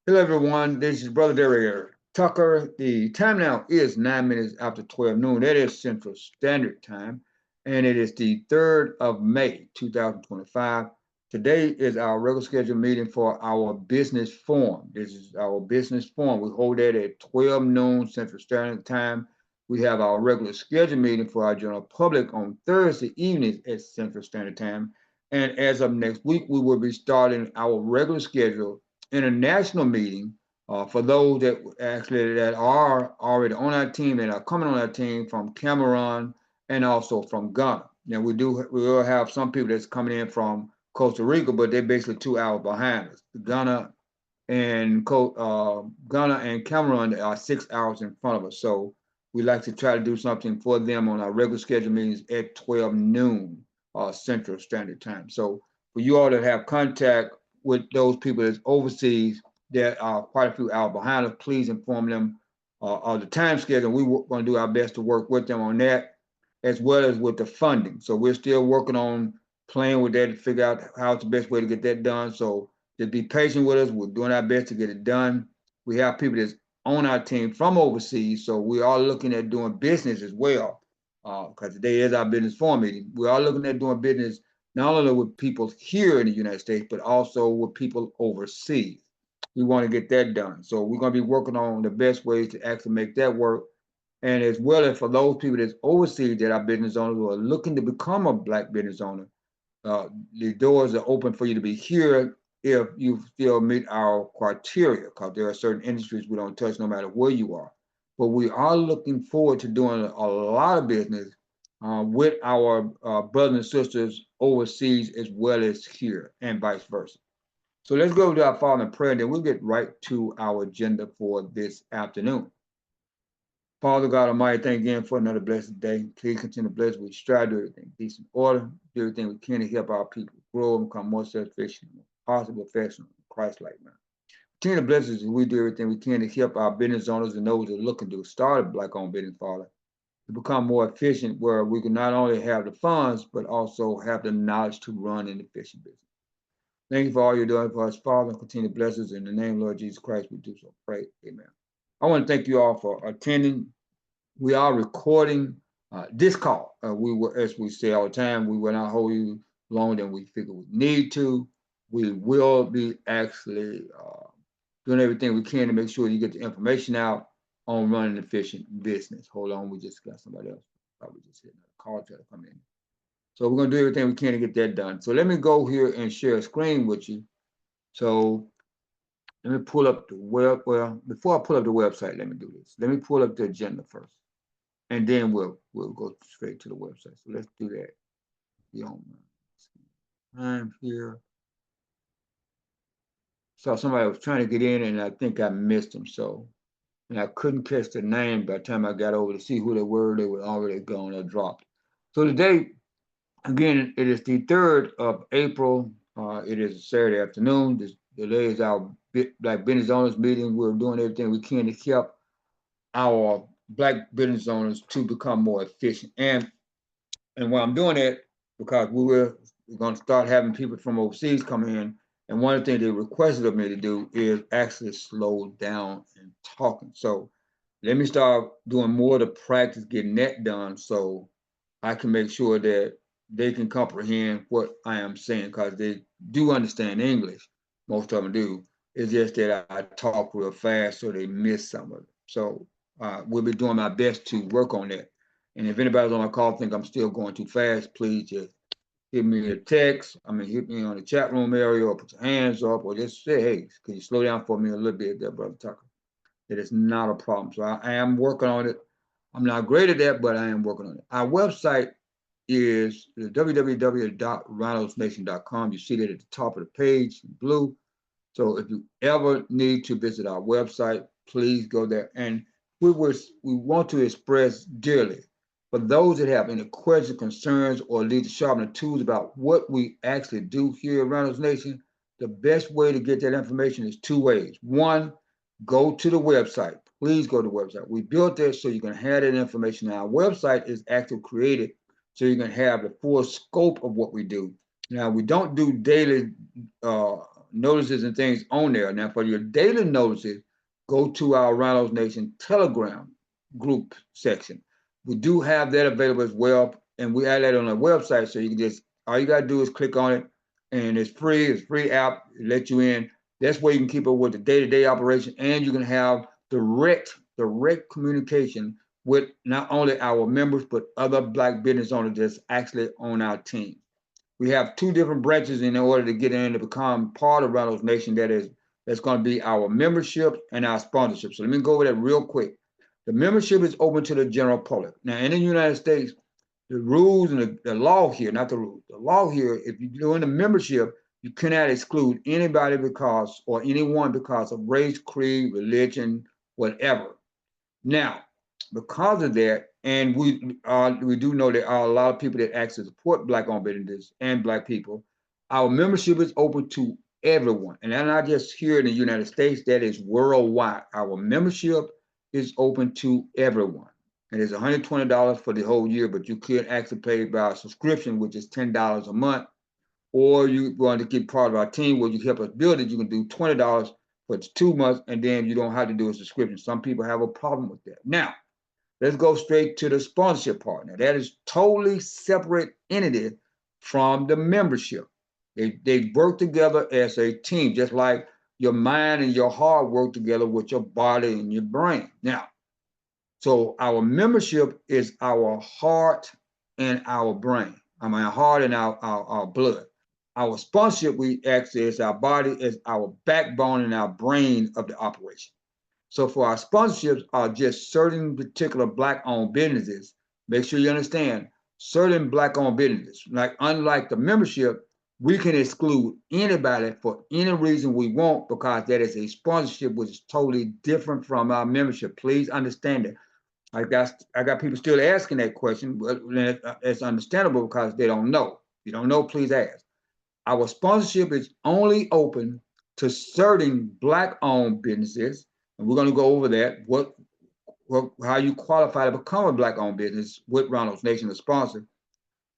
Hello, everyone. This is Brother Darrick Tucker. The time now is 9 minutes after 12 noon. That is Central Standard Time, and it is the 3rd of May, 2025. Today is our regular scheduled meeting for our business forum. This is our business forum. We hold that at 12 noon Central Standard Time. We have our regular scheduled meeting for our general public on Thursday evenings at Central Standard Time. And as of next week, we will be starting our regular schedule international meeting for those that actually that are already on our team and are coming on our team from Cameroon and also from Ghana. Now we will have some people that's coming in from Costa Rica, but they're basically 2 hours behind us. Ghana and Cameroon are 6 hours in front of us. So we like to try to do something for them on our regular schedule meetings at 12 noon Central Standard Time. So for you all that have contact with those people that's overseas that are quite a few hours behind us, please inform them of the time schedule. We're going to do our best to work with them on that, as well as with the funding. So we're still working on playing with that to figure out how's the best way to get that done. So just be patient with us. We're doing our best to get it done. We have people that's on our team from overseas, so we are looking at doing business as well. Because today is our business forum meeting. We are looking at doing business not only with people here in the United States, but also with people overseas. We want to get that done. So we're going to be working on the best ways to actually make that work. And as well as for those people that's overseas that are business owners who are looking to become a Black business owner, the doors are open for you to be here if you still meet our criteria, because there are certain industries we don't touch no matter where you are. But we are looking forward to doing a lot of business with our brothers and sisters overseas as well as here, and vice versa. So let's go to our Father in prayer, and then we'll get right to our agenda for this afternoon. Father God Almighty, thank you again for another blessed day. Please continue to bless. We strive to do everything decent order, do everything we can to help our people grow and become more self-sufficient, more possible, affectionate, Christ-like man. Continue to bless us as we do everything we can to help our business owners and those that are looking to start a Black-owned business, Father, to become more efficient, where we can not only have the funds, but also have the knowledge to run an efficient business. Thank you for all you're doing for us, Father. Continue to bless us. In the name of Lord Jesus Christ, we do so pray. Amen. I want to thank you all for attending. We are recording this call. We will, as we say all the time, we will not hold you longer than we figure we need to. We will be actually doing everything we can to make sure you get the information out on running an efficient business. Hold on, we just got somebody else. Probably just hit another call to come in. So we're going to do everything we can to get that done. So let me go here and share a screen with you. So let me pull up the web. Well, before I pull up the website, let me do this. Let me pull up the agenda first, and then we'll go straight to the website. So let's do that. I'm here. So somebody was trying to get in, and I think I missed them. So, and I couldn't catch the name by the time I got over to see who they were. They were already gone or dropped. So today, again, it is the 3rd of April. It is a Saturday afternoon. Today is our Black business owners meeting. We're doing everything we can to help our Black business owners to become more efficient. And why I'm doing it, because we're going to start having people from overseas come in. And one of the things they requested of me to do is actually slow down and talking. So let me start doing more to practice getting that done, so I can make sure that they can comprehend what I am saying, because they do understand English. Most of them do. It's just that I talk real fast, so they miss some of it. So we'll be doing my best to work on that. And if anybody's on my call think I'm still going too fast, please just hit me a text. Hit me on the chat room area, or put your hands up, or just say, hey, can you slow down for me a little bit there, Brother Tucker? It is not a problem. So I am working on it. I'm not great at that, but I am working on it. Our website is www.rhinosnation.com. You see that at the top of the page in blue. So if you ever need to visit our website, please go there. And we want to express dearly for those that have any questions, concerns, or need to sharpen the tools about what we actually do here at Rhinos Nation. The best way to get that information is 2 ways. One, go to the website. Please go to the website. We built this so you can have that information. Now, our website is actually created so you can have the full scope of what we do. Now, we don't do daily notices and things on there. Now, for your daily notices, go to our Rhinos Nation Telegram group section. We do have that available as well, and we add that on our website, so you can just, all you gotta do is click on it, and it's free. It's a free app. It lets you in. That's where you can keep up with the day-to-day operation, and you can have direct communication with not only our members but other Black business owners that's actually on our team. We have two different branches in order to get in to become part of Rhinos Nation. That's going to be our membership and our sponsorship. So let me go over that real quick. The membership is open to the general public. Now, in the United States, the rules and the law here, not the rules, the law here, if you're doing the membership, you cannot exclude anybody because, or anyone because of race, creed, religion, whatever. Now, because of that, and we do know there are a lot of people that actually support Black-owned businesses and Black people. Our membership is open to everyone, and that's not just here in the United States. That is worldwide. Our membership is open to everyone, and it's $120 for the whole year. But you could actually pay by a subscription, which is $10 a month, or you want to get part of our team where you help us build it. You can do $20 for 2 months, and then you don't have to do a subscription. Some people have a problem with that. Now, let's go straight to the sponsorship partner. That is totally separate entity from the membership. They work together as a team, just like your mind and your heart work together with your body and your brain. Now, so our membership is our heart and our brain. I mean, our heart and our blood. Our sponsorship, we actually, is our body, is our backbone and our brain of the operation. So for our sponsorships are just certain particular Black-owned businesses. Make sure you understand, certain Black-owned businesses. Like, unlike the membership, we can exclude anybody for any reason we want, because that is a sponsorship which is totally different from our membership. Please understand it. I got people still asking that question, but it's understandable because they don't know. If you don't know, please ask. Our sponsorship is only open to certain Black-owned businesses, and we're going to go over that, how you qualify to become a Black-owned business with Rhinos Nation, the sponsor.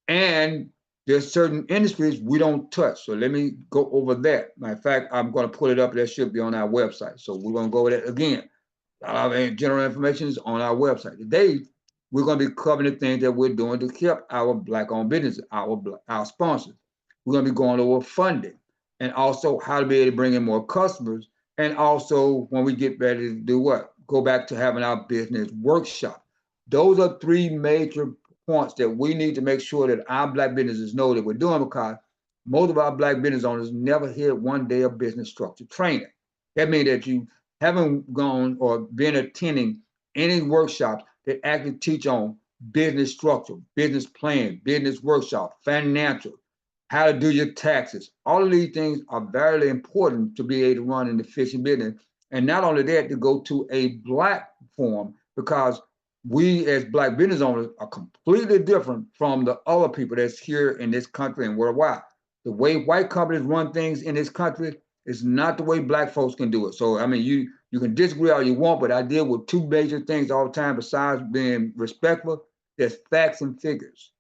And there's certain industries we don't touch. So let me go over that. Matter of fact, I'm going to put it up. That should be on our website. So we're going to go over that again. General information is on our website. Today, we're going to be covering the things that we're doing to help our Black-owned businesses, our sponsors. We're going to be going over funding, and also how to be able to bring in more customers. And also, when we get ready to do what? Go back to having our business workshop. Those are three major points that we need to make sure that our Black businesses know that we're doing, because most of our Black business owners never hear one day of business structure training. That means that you haven't gone or been attending any workshops that actually teach on business structure, business plan, business workshop, financial, how to do your taxes. All of these things are very important to be able to run an efficient business. And not only that, to go to a Black form, because we as Black business owners are completely different from the other people that's here in this country and worldwide. The way white companies run things in this country is not the way Black folks can do it. So, I mean, you can disagree all you want, but I deal with two major things all the time besides being respectful. There's facts and figures.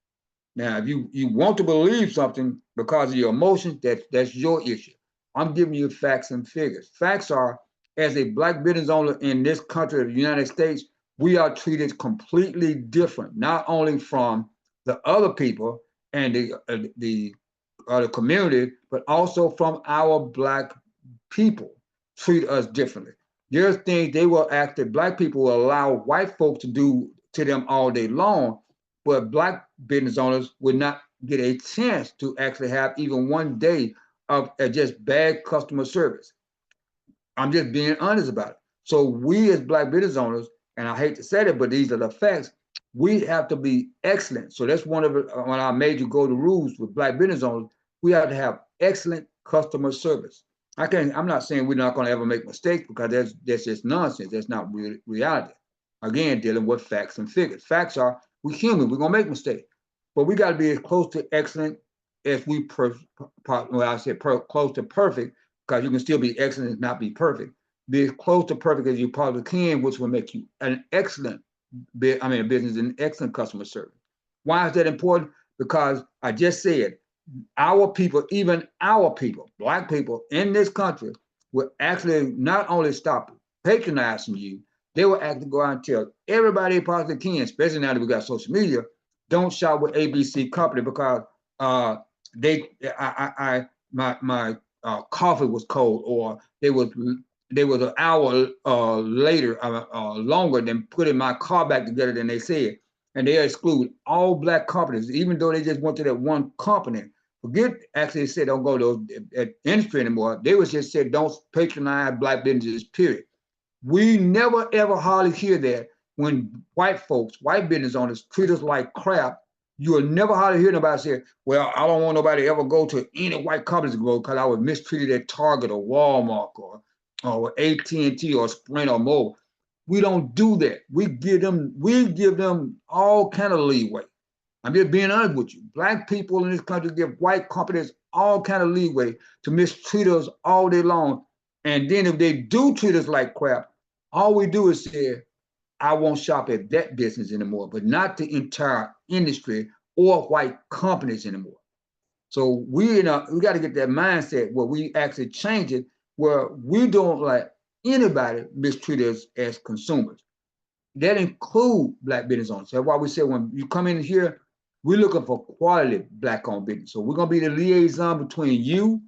Now, if you want to believe something because of your emotions, that's your issue. I'm giving you facts and figures. Facts are, as a Black business owner in this country, the United States, we are treated completely different, not only from the other people and the community, but also from our Black people treat us differently. There's things they will act that Black people will allow white folks to do to them all day long, but Black business owners would not get a chance to actually have even one day of just bad customer service. I'm just being honest about it. So we as Black business owners, and I hate to say it, but these are the facts, we have to be excellent. So that's one of our major go-to rules with Black business owners. We have to have excellent customer service. I'm not saying we're not going to ever make mistakes, because that's just nonsense. That's not reality. Again, dealing with facts and figures. Facts are, we're human, we're going to make mistakes. But we got to be as close to excellent as close to perfect, because you can still be excellent and not be perfect. Be as close to perfect as you probably can, which will make you an excellent business and excellent customer service. Why is that important? Because I just said, our people, even our people, black people in this country, will actually not only stop patronizing you, they will actually go out and tell everybody they possibly can, especially now that we got social media, don't shop with ABC company because uh, my coffee was cold, or they was an hour later, longer than putting my car back together than they said, and they exclude all black companies, even though they just went to that one company. Forget actually said don't go to that industry anymore. They was just said don't patronize black businesses. Period. We never ever hardly hear that when white folks, white business owners treat us like crap. You will never hardly hear nobody say, well, I don't want nobody to ever go to any white companies to go because I was mistreated at Target or Walmart or AT&T or Sprint or Mobile. We don't do that. We give them all kind of leeway. I'm just being honest with you. Black people in this country give white companies all kind of leeway to mistreat us all day long. And then if they do treat us like crap, all we do is say, I won't shop at that business anymore, but not the entire industry or white companies anymore. So we got to get that mindset where we actually change it, where we don't let anybody mistreat us as consumers. That include black business owners. That's why we say when you come in here, we're looking for quality black-owned business. So we're gonna be the liaison between you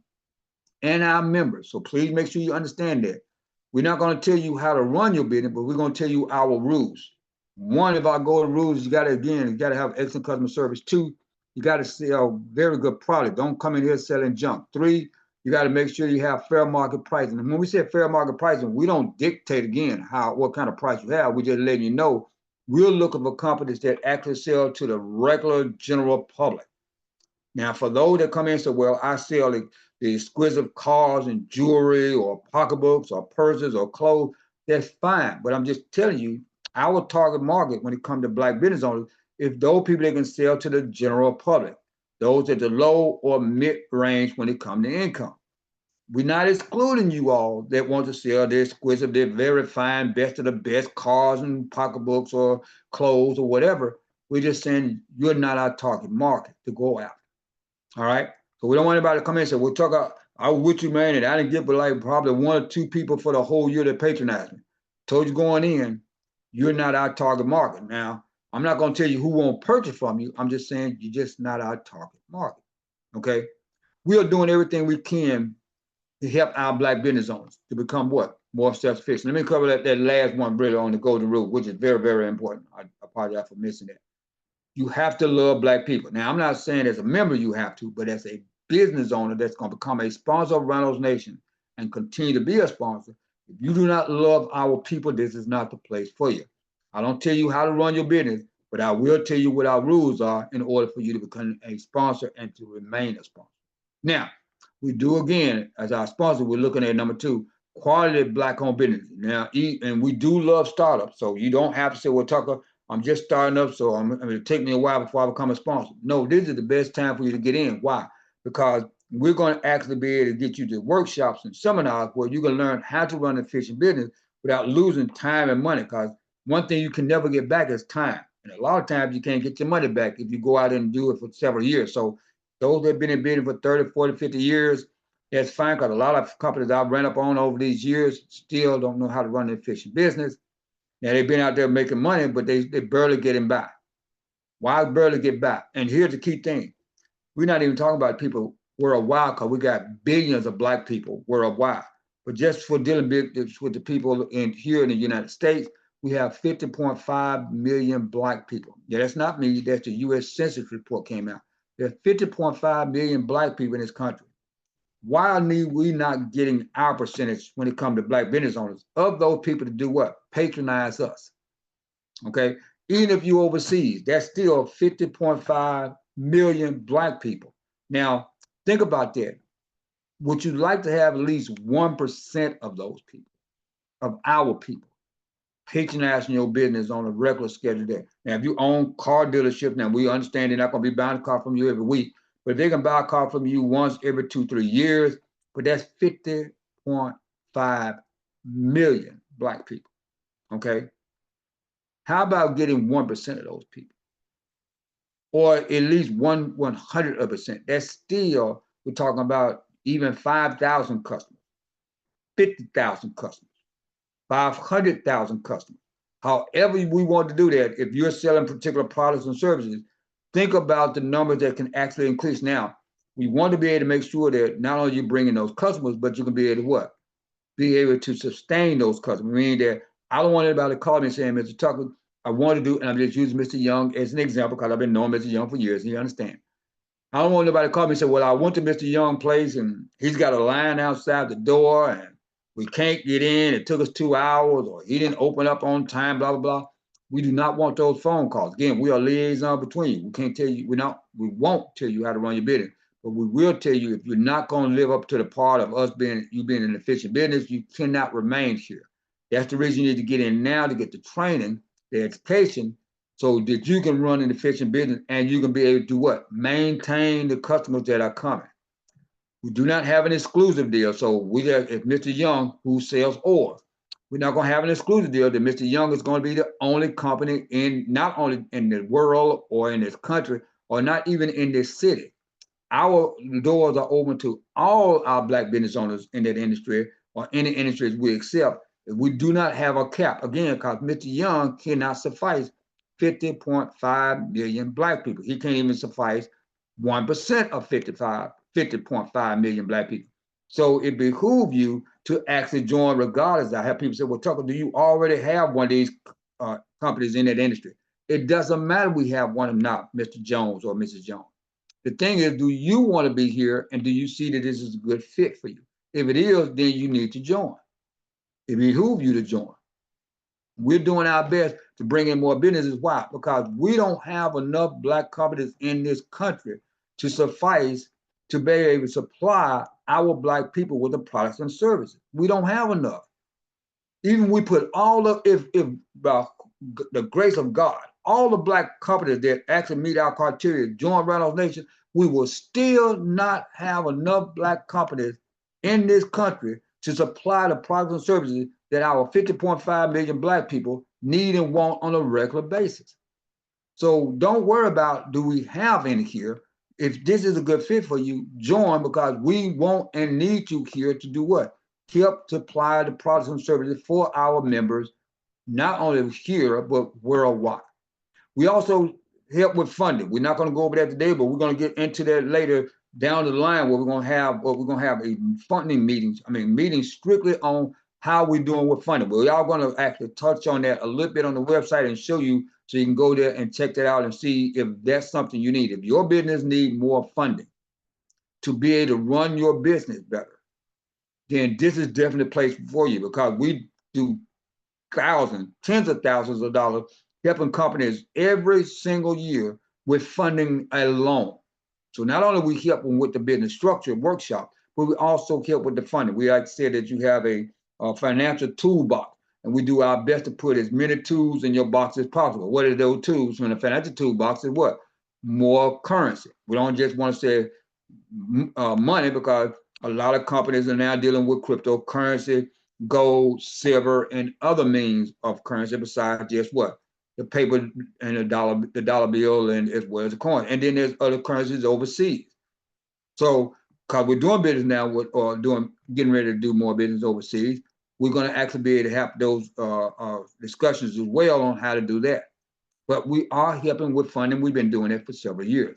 and our members. So please make sure you understand that. We're not gonna tell you how to run your business, but we're gonna tell you our rules. One of our golden rules, you gotta have excellent customer service. Two, you gotta sell very good product. Don't come in here selling junk. Three, you got to make sure you have fair market pricing. And when we say fair market pricing, we don't dictate again what kind of price you have. We just letting you know we're looking for companies that actually sell to the regular general public. Now, for those that come in and say, well, I sell the exquisite cars and jewelry or pocketbooks or purses or clothes, that's fine. But I'm just telling you, our target market when it comes to black business owners is those people that can sell to the general public, those at the low or mid range when it comes to income. We're not excluding you all that want to sell their exquisite, their very fine, best of the best cars and pocketbooks or clothes or whatever. We're just saying you're not our target market to go after. All right. So we don't want anybody to come in and say, we'll talk about, I was with you, man, and I didn't get but like probably one or two people for the whole year that patronized me. Told you going in, you're not our target market. Now, I'm not going to tell you who won't purchase from you. I'm just saying you're just not our target market. Okay. We are doing everything we can to help our black business owners to become what? More self-sufficient. Let me cover that last one really on the golden rule, which is very, very important. I apologize for missing that. You have to love black people. Now, I'm not saying as a member you have to, but as a business owner that's going to become a sponsor of Rhinos Nation and continue to be a sponsor, if you do not love our people, this is not the place for you. I don't tell you how to run your business, but I will tell you what our rules are in order for you to become a sponsor and to remain a sponsor. Now, we do again, as our sponsor, we're looking at number two, quality black-owned business. Now, and we do love startups, so you don't have to say, well, Tucker, I'm just starting up, so it'll take me a while before I become a sponsor. No, this is the best time for you to get in. Why? Because we're going to actually be able to get you to workshops and seminars where you're going to learn how to run an efficient business without losing time and money. Because one thing you can never get back is time. And a lot of times you can't get your money back if you go out and do it for several years. So those that have been in business for 30, 40, 50 years, that's fine, because a lot of companies I've ran up on over these years still don't know how to run an efficient business. Now, they've been out there making money, but they barely getting by. Why barely get by? And here's the key thing. We're not even talking about people worldwide, because we got billions of black people worldwide. But just for dealing with the people here in the United States, we have 50.5 million black people. Yeah, that's not me. That's the U.S. Census report came out. There's 50.5 million black people in this country. Why are we not getting our percentage when it comes to black business owners of those people to do what? Patronize us. Okay. Even if you overseas, that's still 50.5 million black people. Now, think about that. Would you like to have at least 1% of those people, of our people, patronizing your business on a regular schedule there? Now, if you own car dealerships, now we understand they're not going to be buying a car from you every week, but if they can buy a car from you once every 2-3 years, but that's 50.5 million black people. Okay. How about getting 1% of those people? or at least 100%. That's still, we're talking about even 5,000 customers, 50,000 customers, 500,000 customers. However we want to do that, if you're selling particular products and services, think about the numbers that can actually increase. Now, we want to be able to make sure that not only you bring in those customers, but you can be able to what? Be able to sustain those customers. Meaning that I don't want anybody to call me saying, Mr. Tucker, I want to do, and I'm just using Mr. Young as an example because I've been knowing Mr. Young for years, and you understand. I don't want nobody to call me and say, well, I went to Mr. Young place and he's got a line outside the door and we can't get in. It took us 2 hours, or he didn't open up on time, blah, blah, blah. We do not want those phone calls. Again, we are liaison between you. We can't tell you, we won't tell you how to run your business, but we will tell you if you're not going to live up to the part of us being an efficient business, you cannot remain here. That's the reason you need to get in now, to get the training, the education, so that you can run an efficient business and you can be able to what? Maintain the customers that are coming. We do not have an exclusive deal. So we have, if Mr. Young, who sells oil, we're not going to have an exclusive deal that Mr. Young is going to be the only company in, not only in the world or in this country, or not even in this city. Our doors are open to all our Black business owners in that industry, or any industries we accept. We do not have a cap, again, because Mr. Young cannot suffice 50.5 million Black people. He can't even suffice 1% of 50.5 million Black people. So it behooves you to actually join regardless. I have people say, well, Tucker, do you already have one of these companies in that industry? It doesn't matter we have one or not, Mr. Jones or Mrs. Jones. The thing is, do you want to be here, and do you see that this is a good fit for you? If it is, then you need to join. It behooves you to join. We're doing our best to bring in more businesses. Why? Because we don't have enough Black companies in this country to suffice to be able to supply our Black people with the products and services. We don't have enough. Even we put all of, if by the grace of God, all the Black companies that actually meet our criteria join Rhinos Nation, we will still not have enough Black companies in this country to supply the products and services that our 50.5 million Black people need and want on a regular basis. So don't worry about, do we have any here? If this is a good fit for you, join, because we want and need you here to do what? Help supply the products and services for our members, not only here, but worldwide. We also help with funding. We're not going to go over that today, but we're going to get into that later down the line, where we're going to have a funding meetings strictly on how we're doing with funding. But we are going to actually touch on that a little bit on the website and show you, so you can go there and check that out and see if that's something you need. If your business needs more funding to be able to run your business better, then this is definitely a place for you, because we do thousands, tens of thousands of dollars helping companies every single year with funding alone. So not only we help them with the business structure workshop, but we also help with the funding. We like to say that you have a financial toolbox, and we do our best to put as many tools in your box as possible. What are those tools? When the financial toolbox is what? More currency. We don't just want to say money, because a lot of companies are now dealing with cryptocurrency, gold, silver, and other means of currency besides just what? The paper and the dollar bill, and as well as the coin. And then there's other currencies overseas. So, because we're doing business now with, or getting ready to do more business overseas, we're going to actually be able to have those discussions as well on how to do that. But we are helping with funding. We've been doing it for several years.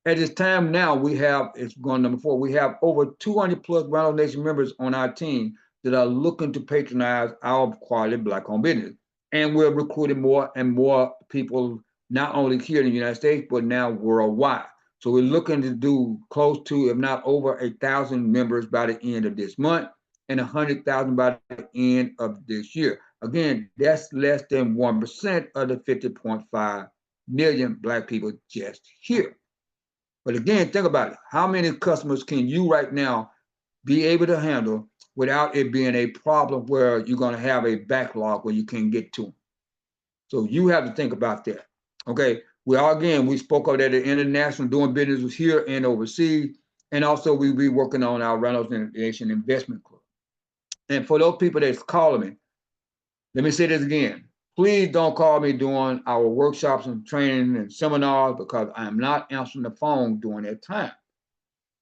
At this time now, we have, it's going number 4, we have over 200 plus Rhinos Nation members on our team that are looking to patronize our quality Black-owned business. And we're recruiting more and more people, not only here in the United States, but now worldwide. So we're looking to do close to, if not over 1,000 members by the end of this month, and 100,000 by the end of this year. Again, that's less than 1% of the 50.5 million Black people just here. But again, think about it. How many customers can you right now be able to handle without it being a problem where you're going to have a backlog where you can't get to them? So you have to think about that. Okay. We spoke of that at international, doing business here and overseas. And also we'll be working on our Rhinos Nation Investment Club. And for those people that's calling me, let me say this again. Please don't call me during our workshops and training and seminars because I am not answering the phone during that time.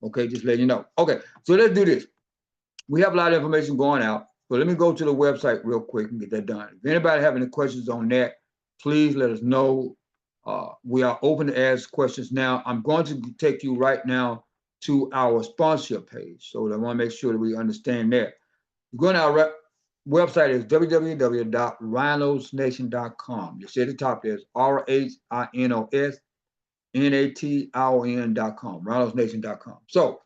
Okay, just letting you know. Okay, so let's do this. We have a lot of information going out, so let me go to the website real quick and get that done. If anybody have any questions on that, please let us know. We are open to ask questions now. I'm going to take you right now to our sponsorship page. So I want to make sure that we understand that. Go to our website is www.rhinosnation.com. You see at the top there's RHINOSNATION.com, rhinosnation.com. So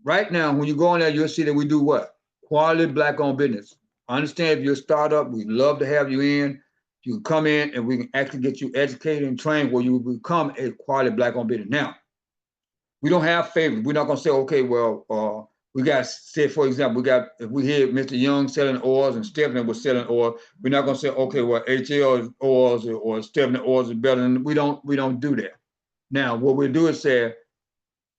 right now, when you go on there, you'll see that we do what? Quality Black-owned business. Understand if you're a startup, we'd love to have you in. You can come in and we can actually get you educated and trained where you will become a quality Black-owned business. Now, we don't have favorites. We're not going to say, okay, well, we got, say, for example, if we hear Mr. Young selling oils and Stephanie was selling oil, we're not going to say, okay, well, HL oils or Stephanie oils is better than, we don't do that. Now, what we do is say,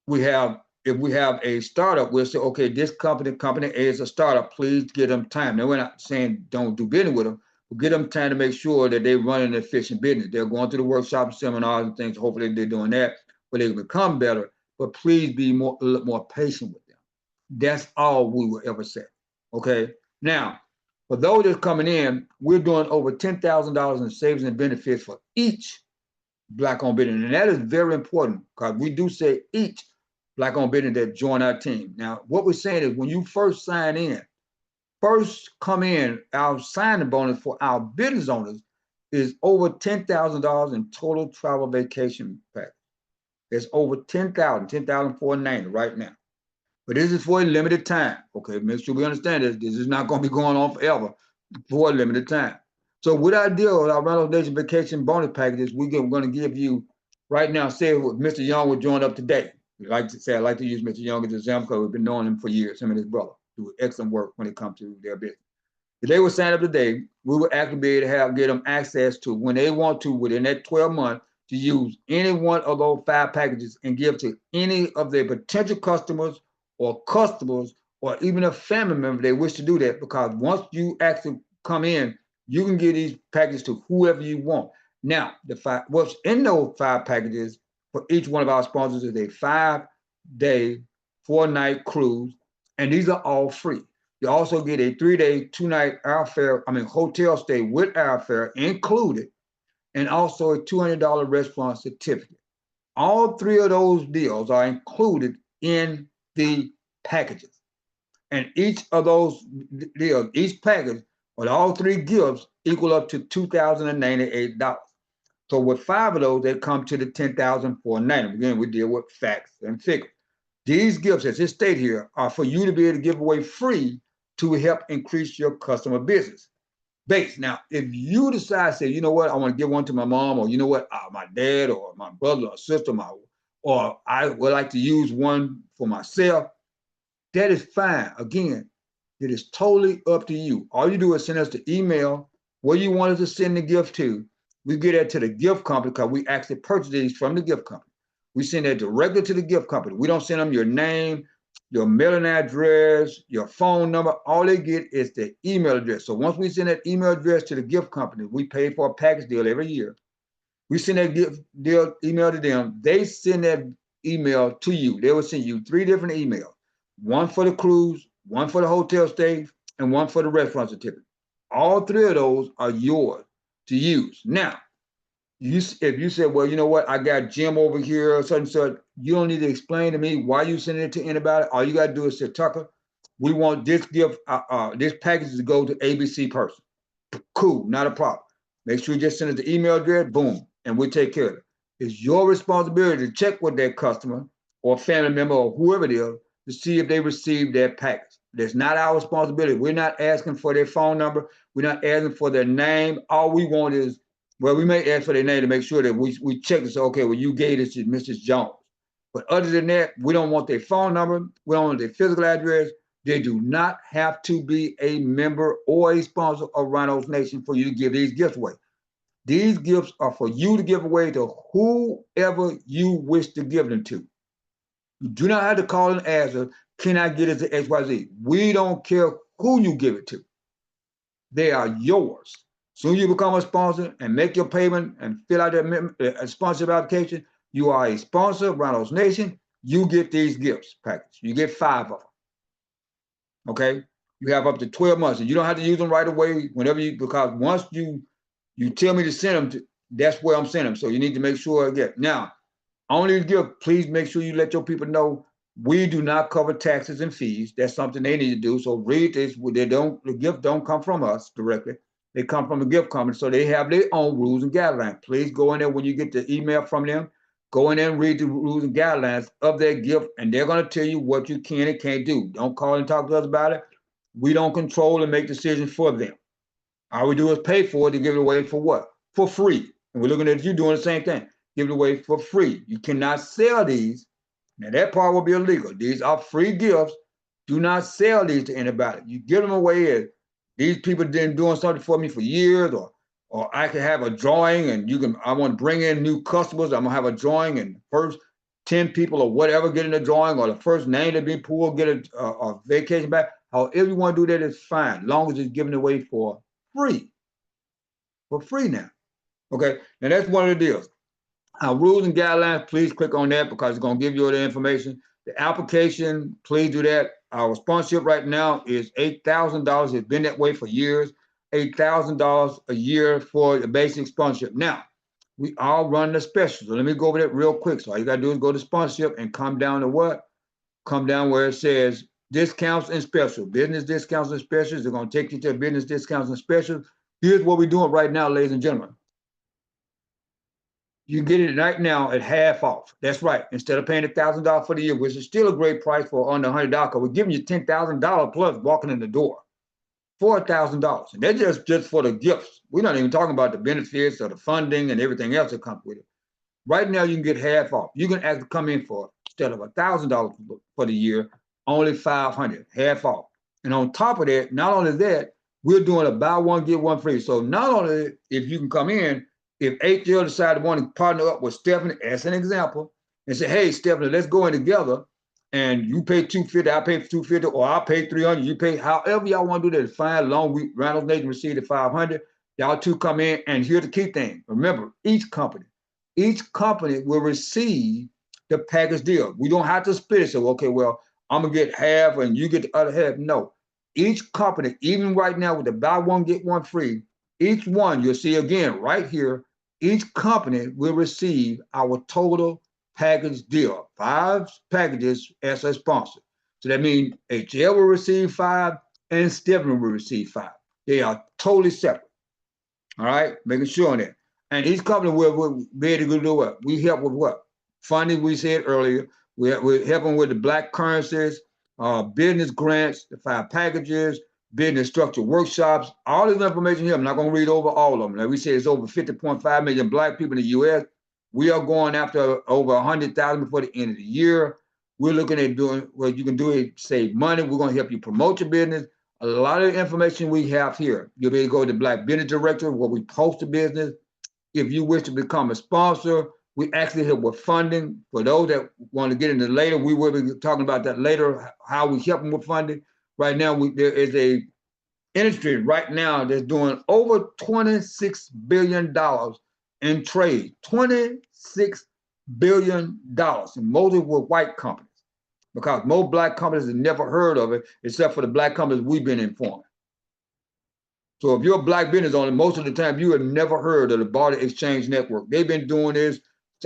if we have a startup, we'll say, okay, this company A is a startup, please give them time. Now, we're not saying don't do business with them, but give them time to make sure that they run an efficient business. They're going to the workshops, seminars, and things. Hopefully they're doing that, but they can become better. But please be a little more patient with them. That's all we will ever say, okay? Now, for those that's coming in, we're doing over $10,000 in savings and benefits for each Black-owned business. And that is very important because we do say each Black-owned business that join our team. Now, what we're saying is when you first sign in, first come in, our signing bonus for our business owners is over $10,000 in total travel vacation package. It's over 10,000, 10,490 right now. But this is for a limited time. Okay, make sure we understand this. This is not going to be going on forever, for a limited time. So with our deal, with our Rhinos Nation vacation bonus packages, we're going to give you right now, say Mr. Young would join up today. We like to say, I like to use Mr. Young as an example because we've been knowing him for years, him and his brother do excellent work when it comes to their business. If they would sign up today, we would actually be able to get them access to, when they want to, within that 12 months, to use any one of those 5 packages and give to any of their potential customers or even a family member they wish to do that, because once you actually come in, you can give these packages to whoever you want. Now, what's in those 5 packages for each one of our sponsors is a 5-day, 4-night cruise, and these are all free. You also get a 3-day, 2-night hotel stay with airfare included, and also a $200 restaurant certificate. All 3 of those deals are included in the packages. And each of those deals, each package, with all 3 gifts equal up to $2,098. So with 5 of those, they come to the $10,490. Again, we deal with facts and figures. These gifts, as it stated here, are for you to be able to give away free to help increase your customer business base. Now, if you decide, say, you know what, I want to give one to my mom, or you know what, my dad or my brother or sister, or I would like to use one for myself, that is fine. Again, it is totally up to you. All you do is send us the email where you want us to send the gift to. We get that to the gift company because we actually purchase these from the gift company. We send that directly to the gift company. We don't send them your name, your mailing address, your phone number. All they get is the email address. So once we send that email address to the gift company, we pay for a package deal every year. We send that gift deal email to them. They send that email to you. They will send you 3 different emails. One for the cruise, one for the hotel stay, and one for the restaurant certificate. All 3 of those are yours to use. Now, if you said, well, you know what, I got Jim over here, such and such, you don't need to explain to me why you sending it to anybody. All you got to do is say, Tucker, we want this gift, this package to go to ABC person. Cool, not a problem. Make sure you just send us the email address, boom, and we'll take care of it. It's your responsibility to check with that customer or family member or whoever it is to see if they received their package. That's not our responsibility. We're not asking for their phone number. We're not asking for their name. All we want is, well, we may ask for their name to make sure that we check and say, okay, well, you gave this to Mrs. Jones. But other than that, we don't want their phone number. We don't want their physical address. They do not have to be a member or a sponsor of Rhinos Nation for you to give these gifts away. These gifts are for you to give away to whoever you wish to give them to. You do not have to call and ask us, can I get it to XYZ? We don't care who you give it to. They are yours. Soon you become a sponsor and make your payment and fill out that sponsorship application, you are a sponsor of Rhinos Nation. You get these gifts package. You get 5 of them. Okay, you have up to 12 months, and you don't have to use them right away. Whenever you, because once you tell me to send them, that's where I'm sending them. So you need to make sure again. Now, only gift. Please make sure you let your people know we do not cover taxes and fees. That's something they need to do. So read this. The gift don't come from us directly. They come from the gift company. So they have their own rules and guidelines. Please go in there when you get the email from them. Go in there and read the rules and guidelines of their gift, and they're going to tell you what you can and can't do. Don't call and talk to us about it. We don't control and make decisions for them. All we do is pay for it to give it away for what? For free. And we're looking at you doing the same thing. Give it away for free. You cannot sell these. Now that part will be illegal. These are free gifts. Do not sell these to anybody. You give them away as these people been doing something for me for years, or I can have a drawing and I want to bring in new customers. I'm gonna have a drawing and the first 10 people or whatever get in the drawing, or the first name that be pulled get a vacation back. However you want to do that is fine, as long as it's given away for free. For free now. Okay, now that's one of the deals. Our rules and guidelines, please click on that because it's going to give you all the information. The application, please do that. Our sponsorship right now is $8,000. It's been that way for years. $8,000 a year for the basic sponsorship. Now, we all run the special. So let me go over that real quick. So all you got to do is go to sponsorship and come down to what? Come down where it says discounts and special. Business discounts and specials. They're going to take you to business discounts and specials. Here's what we're doing right now, ladies and gentlemen. You get it right now at half off. That's right. Instead of paying $1,000 for the year, which is still a great price for under $100, we're giving you $10,000 plus walking in the door. $4,000. And that's just for the gifts. We're not even talking about the benefits or the funding and everything else that comes with it. Right now, you can get half off. You can actually come in for, instead of $1,000 for the year, only $500, half off. And on top of that, not only that, we're doing a buy one, get one free. So not only if you can come in, if HL decided to want to partner up with Stephanie, as an example, and say, hey, Stephanie, let's go in together, and you pay $250, I pay $250, or I pay $300, you pay however y'all want to do that, it's fine. Long we Rhinos Nation received the $500. Y'all two come in, and here's the key thing. Remember, each company will receive the package deal. We don't have to split it. So, okay, well, I'm gonna get half and you get the other half. No, each company, even right now with the buy one, get one free, each one, you'll see again right here, each company will receive our total package deal, 5 packages as a sponsor. So that means HL will receive 5 and Stephanie will receive 5. They are totally separate. All right, making sure on that. And each company will be able to do what? We help with what? Funding, we said earlier. We're helping with the black currencies, business grants, the 5 packages, business structure workshops, all this information here. I'm not going to read over all of them. Like we said, it's over 50.5 million black people in the U.S. We are going after over 100,000 before the end of the year. We're looking at doing what you can do is save money. We're going to help you promote your business. A lot of the information we have here. You'll be able to go to the Black Business Director where we post the business. If you wish to become a sponsor, we actually help with funding. For those that want to get into later, we will be talking about that later, how we help them with funding. Right now, there is a industry right now that's doing over $26 billion in trade. $26 billion, and mostly with white companies, because most black companies have never heard of it, except for the black companies we've been informing. So if you're a black business owner, most of the time you have never heard of the Barter Exchange Network. They've been doing this,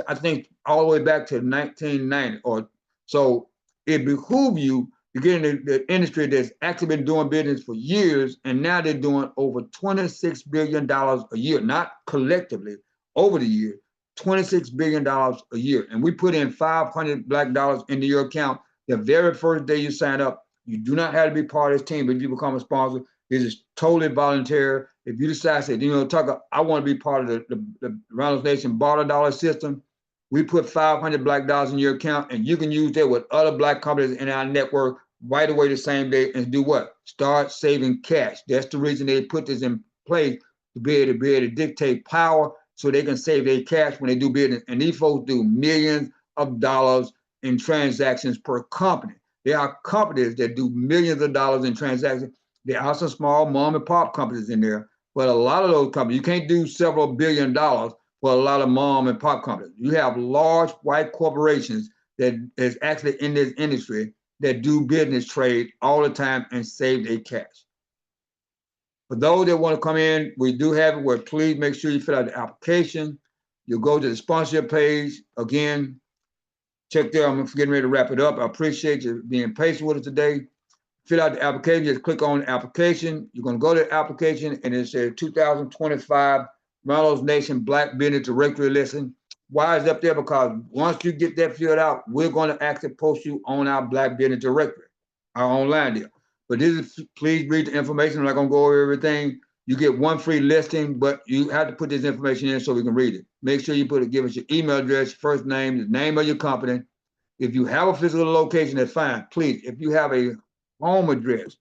I think, all the way back to 1990. So it behooves you to get in the industry that's actually been doing business for years, and now they're doing over $26 billion a year, not collectively over the year, $26 billion a year. And we put in $500 black into your account the very first day you sign up. You do not have to be part of this team, but if you become a sponsor, this is totally voluntary. If you decide, say, Tucker, I want to be part of the Rhinos Nation barter dollar system, we put $500 black in your account, and you can use that with other black companies in our network right away the same day and do what? Start saving cash. That's the reason they put this in place, to be able to dictate power so they can save their cash when they do business. And these folks do millions of dollars in transactions per company. There are companies that do millions of dollars in transactions. There are some small mom and pop companies in there, But a lot of those companies, you can't do several $billion for a lot of mom and pop companies. You have large white corporations that is actually in this industry that do business trade all the time and save their cash. For those that want to come in, we do have it where please make sure you fill out the application. You go to the sponsorship page. Again, check there. I'm getting ready to wrap it up. I appreciate you being patient with us today. Fill out the application. Just click on the application. You're going to go to the application, and it says 2025 Rhinos Nation Black Business Directory Listing. Why is it up there? Because once you get that filled out, we're going to actually post you on our Black Business Directory, our online deal. But this is, please read the information. I'm not going to go over everything. You get one free listing, but you have to put this information in so we can read it. Make sure you give us your email address, first name, the name of your company. If you have a physical location, that's fine. Please, if you have a home address,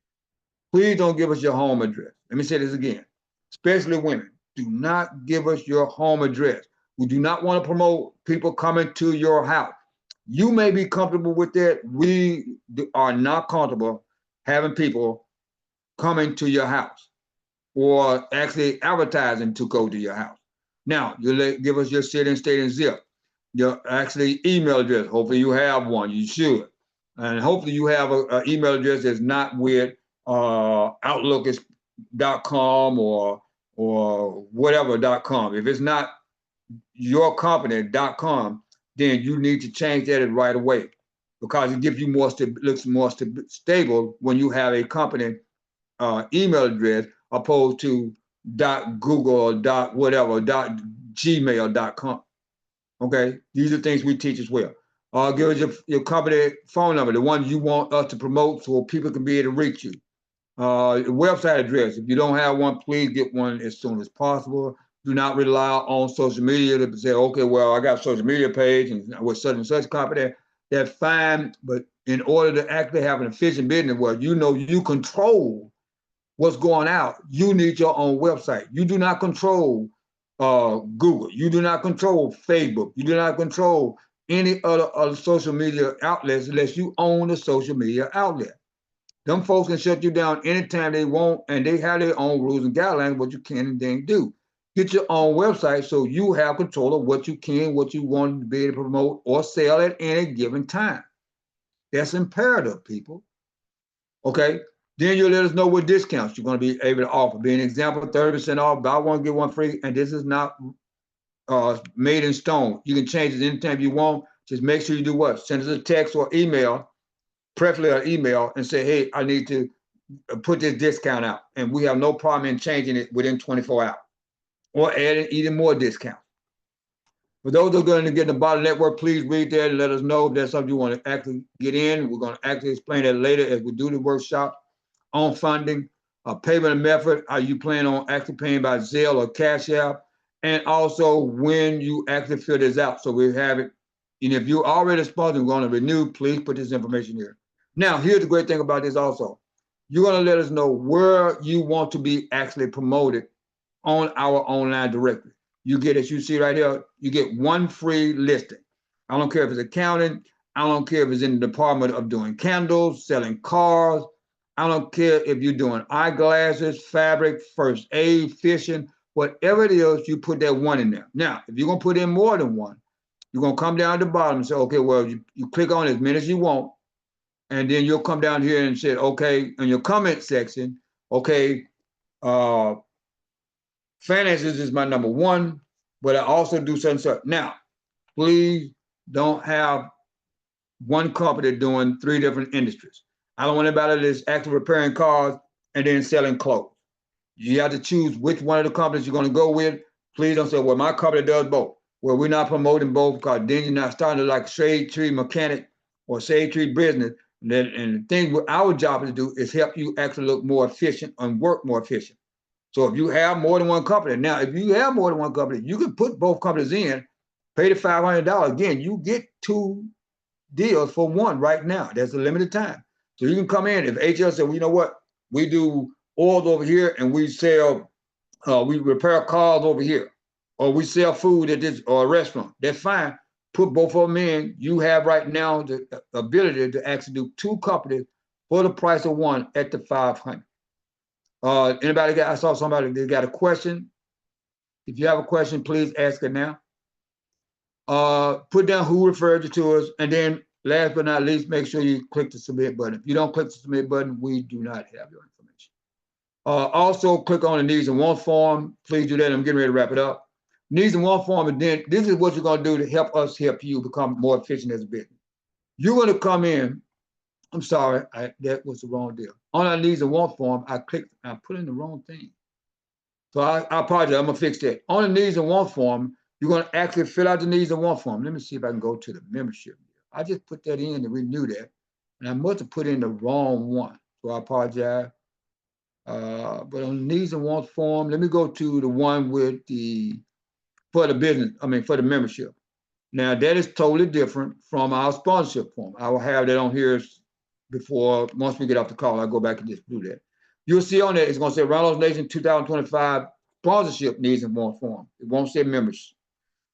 please don't give us your home address. Let me say this again, especially women. Do not give us your home address. We do not want to promote people coming to your house. You may be comfortable with that. We are not comfortable having people coming to your house or actually advertising to go to your house. Now, you give us your city and state and zip, your actually email address. Hopefully you have one. You should. And hopefully you have an email address that's not with outlook.com or whatever.com. If it's not your company.com, then you need to change that right away because it gives you looks more stable when you have a company email address opposed to .google or .whatever, .gmail.com. Okay, these are things we teach as well. Give us your company phone number, the one you want us to promote so people can be able to reach you. Website address. If you don't have one, please get one as soon as possible. Do not rely on social media to say, okay, well, I got a social media page and with such and such company. That's fine, but in order to actually have an efficient business where you know you control what's going out, you need your own website. You do not control Google. You do not control Facebook. You do not control any other social media outlets unless you own a social media outlet. Them folks can shut you down anytime they want, and they have their own rules and guidelines what you can and can't do. Get your own website so you have control of what you can, what you want to be able to promote or sell at any given time. That's imperative, people. Okay? Then you'll let us know what discounts you're going to be able to offer. Be an example, 30% off, buy one, get one free, and this is not made in stone. You can change it anytime you want. Just make sure you do what? Send us a text or email, preferably an email, and say, hey, I need to put this discount out. And we have no problem in changing it within 24 hours or adding even more discount. For those who are going to get in the bottom network, please read that and let us know if there's something you want to actually get in. We're going to actually explain that later as we do the workshop on funding, payment method. Are you planning on actually paying by Zelle or Cash App? And also when you actually fill this out. So we have it. And if you're already sponsored, we're going to renew, please put this information here. Now, here's the great thing about this also. You're going to let us know where you want to be actually promoted on our online directory. You get, as you see right here, you get one free listing. I don't care if it's accounting. I don't care if it's in the department of doing candles, selling cars. I don't care if you're doing eyeglasses, fabric, first aid, fishing, whatever it is, you put that one in there. Now, if you're going to put in more than one, you're going to come down to the bottom and say, okay, well, you click on as many as you want. And then you'll come down here and say, okay, in your comment section, okay, finances is my number one, but I also do such. Now, please don't have one company doing 3 different industries. I don't want anybody that's actually repairing cars and then selling clothes. You have to choose which one of the companies you're going to go with. Please don't say, well, my company does both. Well, we're not promoting both because then you're not starting to like shade tree mechanic or shade tree business. And the thing what our job is to do is help you actually look more efficient and work more efficient. So if you have more than one company, now if you have more than one company, you can put both companies in, pay the $500. Again, you get 2 deals for one right now. There's a limited time. So you can come in. If HL said, well, you know what? We do oils over here and we sell, we repair cars over here, or we sell food at this or a restaurant. That's fine. Put both of them in. You have right now the ability to actually do 2 companies for the price of one at the $500. Anybody got, I saw somebody that got a question. If you have a question, please ask it now. Put down who referred you to us, and then last but not least, make sure you click the submit button. If you don't click the submit button, we do not have your information. Also, click on the needs and wants form. Please do that. I'm getting ready to wrap it up. Needs and wants form, and then this is what you're going to do to help us help you become more efficient as a business. You're going to come in. I'm sorry, that was the wrong deal. On our needs and wants form, I put in the wrong thing. So I apologize. I'm going to fix that. On the needs and wants form, you're going to actually fill out the needs and wants form. Let me see if I can go to the membership. I just put that in and renew that. And I must have put in the wrong one. So I apologize. But on the needs and wants form, let me go to the one with for the membership. Now that is totally different from our sponsorship form. I will have that on here once we get off the call, I'll go back and just do that. You'll see on there, it's going to say Rhinos Nation 2025 sponsorship needs and wants form. It won't say members.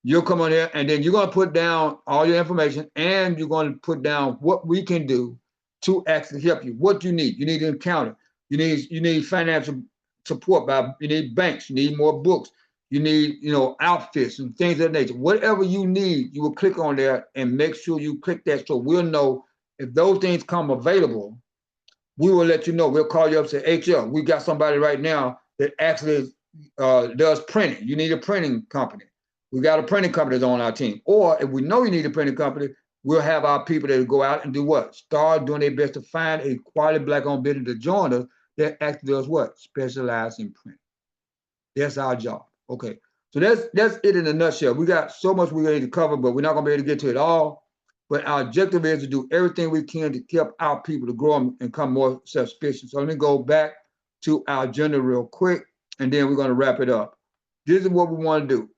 You'll come on there and then you're going to put down all your information and you're going to put down what we can do to actually help you. What you need. You need an accountant. You need financial support. You need banks. You need more books. You need, outfits and things of that nature. Whatever you need, you will click on there and make sure you click that so we'll know if those things come available. We will let you know. We'll call you up and say, HL, we got somebody right now that actually does printing. You need a printing company. We got a printing company that's on our team. Or if we know you need a printing company, we'll have our people that go out and do what? Start doing their best to find a quality Black-owned business to join us that actually does what? Specialize in print. That's our job. Okay. So that's it in a nutshell. We got so much we're going to cover, but we're not going to be able to get to it all. But our objective is to do everything we can to help our people to grow and become more self-sufficient. So let me go back to our agenda real quick, and then we're going to wrap it up. This is what we want to do.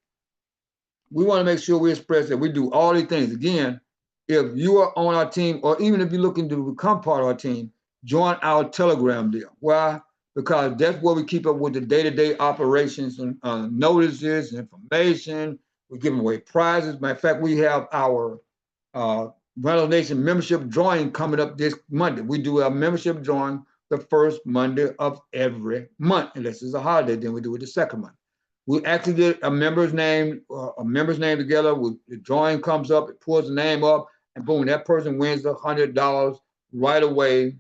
We want to make sure we express that we do all these things. Again, if you are on our team, or even if you're looking to become part of our team, join our Telegram deal. Why? Because that's where we keep up with the day-to-day operations and notices, information. We're giving away prizes. Matter of fact, we have our Rhinos Nation membership drawing coming up this Monday. We do our membership drawing the first Monday of every month, unless it's a holiday, then we do it the second month. We actually get a member's name together. The drawing comes up, it pulls the name up, and boom, that person wins the $100 right away.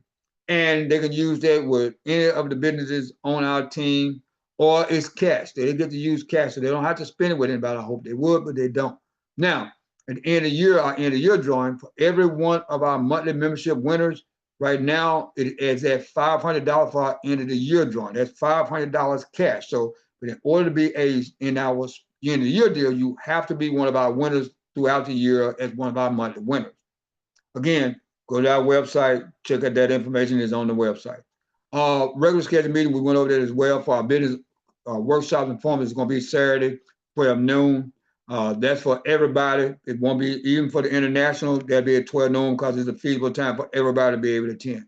And they can use that with any of the businesses on our team, or it's cash. They get to use cash, so they don't have to spend it with anybody. I hope they would, but they don't. Now, at the end of the year, our end of year drawing, for every one of our monthly membership winners, right now, it is at $500 for our end of the year drawing. That's $500 cash. So, but in order to be in our end of the year deal, you have to be one of our winners throughout the year as one of our monthly winners. Again, go to our website, check out that information is on the website. Regular scheduled meeting, we went over that as well for our business workshops and forums. It's going to be Saturday, 12 noon. That's for everybody. It won't be, even for the international, that'll be at 12 noon because it's a feasible time for everybody to be able to attend.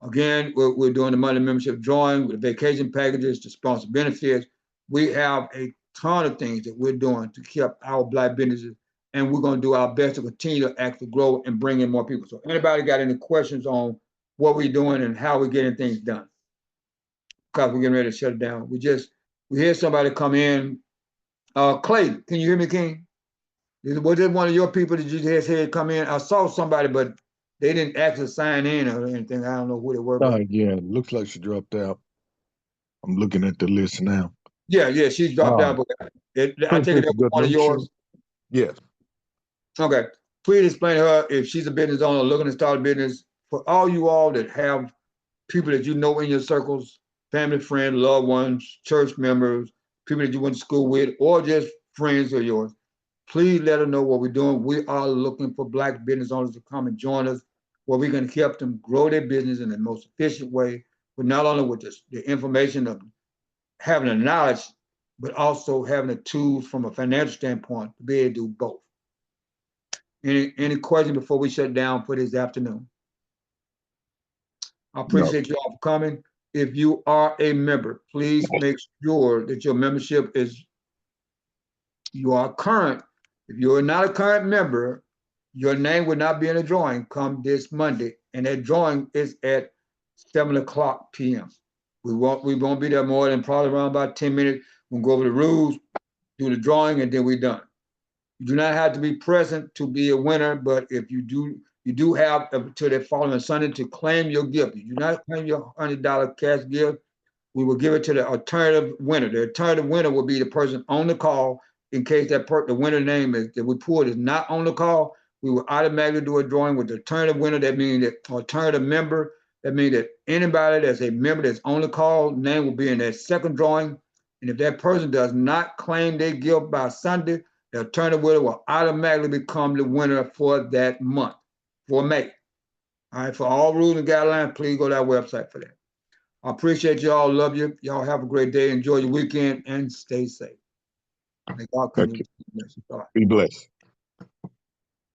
Again, we're doing the monthly membership drawing with the vacation packages, the sponsor benefits. We have a ton of things that we're doing to keep our Black businesses, and we're going to do our best to continue to actually grow and bring in more people. So anybody got any questions on what we're doing and how we're getting things done? Because we're getting ready to shut it down. We hear somebody come in. Clay, can you hear me, King? Was it one of your people that you just had come in? I saw somebody, but they didn't actually sign in or anything. I don't know who they were. Yeah, it looks like she dropped out. I'm looking at the list now. Yeah, she dropped out. But I take it that was one of yours. Yes. Okay. Please explain to her if she's a business owner looking to start a business. For all you all that have people that you know in your circles, family, friends, loved ones, church members, people that you went to school with, or just friends of yours, please let her know what we're doing. We are looking for Black business owners to come and join us, where we can help them grow their business in the most efficient way, but not only with the information of having the knowledge, but also having the tools from a financial standpoint to be able to do both. Any questions before we shut down for this afternoon? I appreciate you all for coming. If you are a member, please make sure that your membership you are current. If you're not a current member, your name will not be in the drawing come this Monday. And that drawing is at 7:00 p.m. We won't be there more than probably around about 10 minutes. We'll go over the rules, do the drawing, and then we're done. You do not have to be present to be a winner, but if you do have until the following Sunday to claim your gift. You do not claim your $100 cash gift. We will give it to the alternative winner. The alternative winner will be the person on the call. In case the winner name that we pulled is not on the call, we will automatically do a drawing with the alternative winner. That means that alternative member. That means that anybody that's a member that's on the call, name will be in that second drawing. And if that person does not claim their gift by Sunday, the alternative winner will automatically become the winner for that month, for May. All right, for all rules and guidelines, please go to our website for that. I appreciate y'all. Love you. Y'all have a great day. Enjoy your weekend and stay safe. May God continue to bless you. Be blessed.